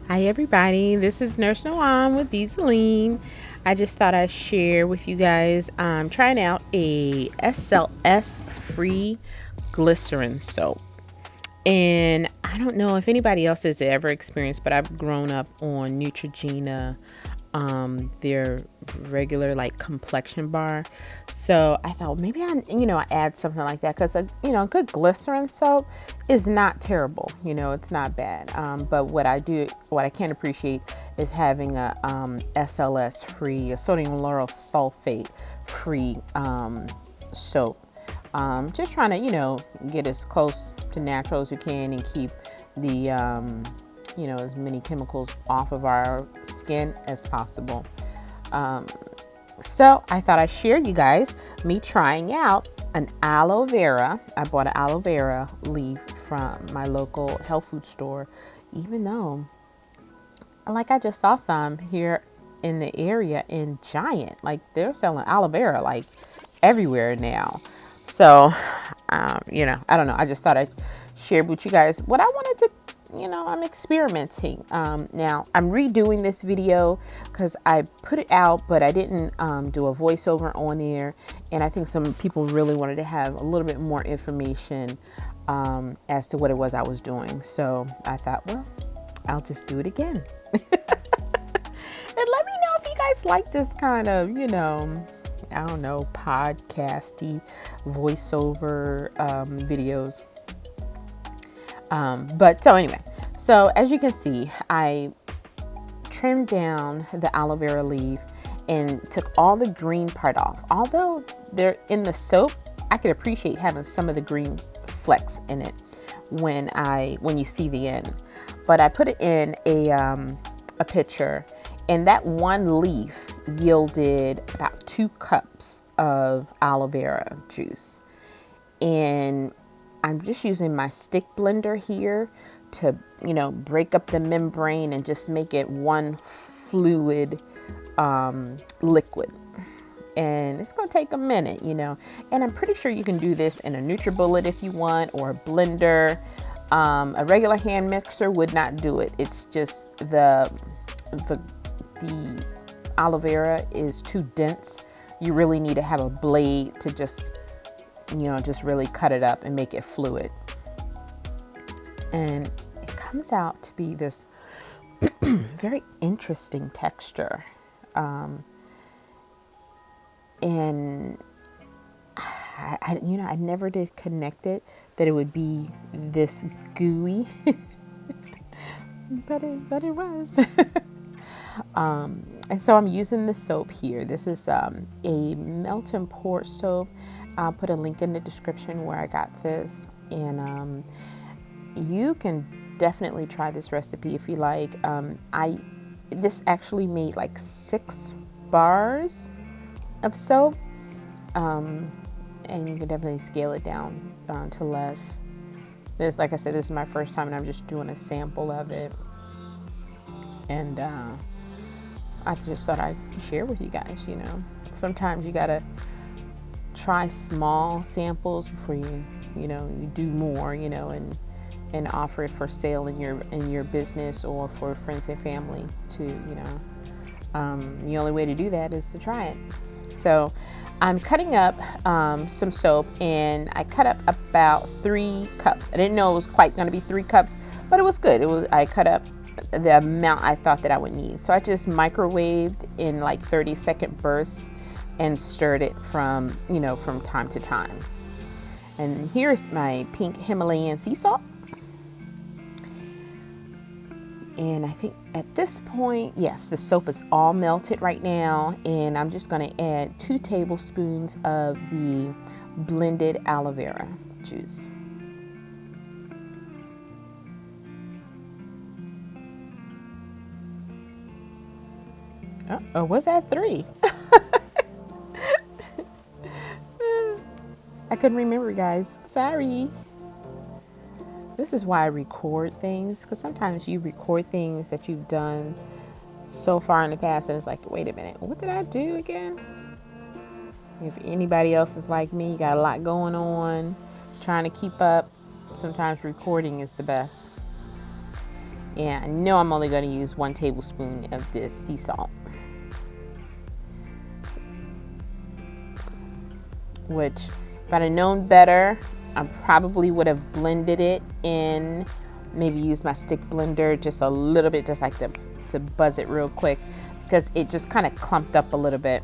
Hi everybody, this is Nurse Noam with BeesOline. I just thought I'd share with you guys trying out a SLS free glycerin soap. And I don't know if anybody else has ever experienced, but I've grown up on Neutrogena, their regular like complexion bar. So I thought maybe I add something like that because a good glycerin soap is not terrible. It's not bad. But what I can appreciate is having a SLS free, a sodium lauryl sulfate free soap. Just trying to, get as close to natural as you can and keep the, as many chemicals off of our skin as possible. So I thought I'd share you guys me trying out an aloe vera. I bought an aloe vera leaf from my local health food store, even though, like, I just saw some here in the area in Giant. Like, they're selling aloe vera like everywhere now. So, I don't know. I just thought I'd share with you guys what I wanted to, I'm experimenting. Now, I'm redoing this video because I put it out, but I didn't do a voiceover on there. And I think some people really wanted to have a little bit more information as to what it was I was doing. So I thought, well, I'll just do it again. And let me know if you guys like this kind of, I don't know, podcasty voiceover videos. But so anyway, so as you can see, I trimmed down the aloe vera leaf and took all the green part off. Although they're in the soap, I could appreciate having some of the green flecks in it when you see the end. But I put it in a pitcher, and that one leaf yielded about 2 cups of aloe vera juice. And I'm just using my stick blender here to, break up the membrane and just make it one fluid liquid. And it's going to take a minute, and I'm pretty sure you can do this in a NutriBullet if you want, or a blender. A regular hand mixer would not do it. It's just the aloe vera is too dense. You really need to have a blade to just really cut it up and make it fluid. And it comes out to be this very interesting texture. And I never did connect it that it would be this gooey, but it was. And so I'm using the soap here. This is a melt and pour soap. I'll put a link in the description where I got this. And you can definitely try this recipe if you like. This actually made like 6 bars of soap. And you can definitely scale it down to less. This, like I said, this is my first time and I'm just doing a sample of it. And I just thought I'd share with you guys, Sometimes you gotta try small samples before you do more, and offer it for sale in your business or for friends and family to, the only way to do that is to try it. So I'm cutting up some soap, and I cut up about 3 cups. I didn't know it was quite going to be 3 cups, but it was good. I cut up the amount I thought that I would need. So I just microwaved in like 30-second bursts and stirred it from time to time. And here's my pink Himalayan sea salt. And I think at this point, yes, the soap is all melted right now. And I'm just going to add 2 tablespoons of the blended aloe vera juice. Oh, was that 3? I couldn't remember, guys. Sorry. This is why I record things, because sometimes you record things that you've done so far in the past and it's like, wait a minute, what did I do again? If anybody else is like me, you got a lot going on, trying to keep up, sometimes recording is the best. And I know I'm only going to use 1 tablespoon of this sea salt, which if I'd have known better, I probably would have blended it in, maybe use my stick blender just a little bit, just like to buzz it real quick, because it just kind of clumped up a little bit.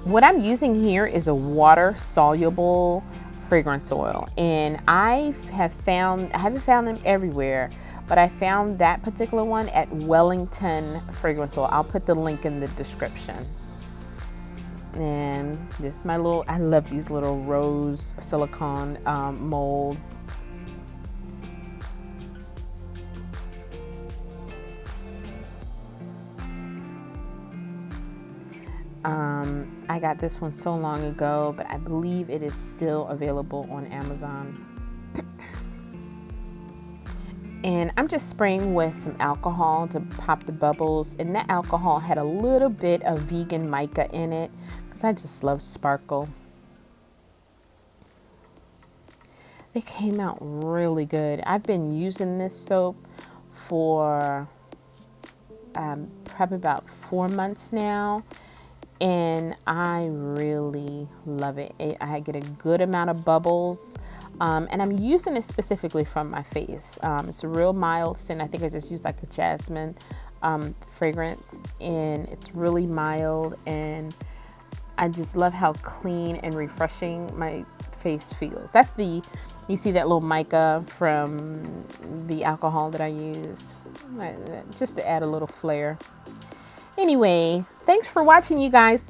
What I'm using here is a water soluble fragrance oil, and I haven't found them everywhere, but I found that particular one at Wellington Fragrance Oil. I'll put the link in the description. And this my little, I love these little rose silicone mold. I got this one so long ago, but I believe it is still available on Amazon. And I'm just spraying with some alcohol to pop the bubbles. And that alcohol had a little bit of vegan mica in it, because I just love sparkle. They came out really good. I've been using this soap for probably about 4 months now, and I really love it. I get a good amount of bubbles, and I'm using it specifically from my face. It's a real mild scent. I think I just used like a jasmine fragrance, and it's really mild, and I just love how clean and refreshing my face feels. That's you see that little mica from the alcohol that I use, just to add a little flair. Anyway, thanks for watching, you guys.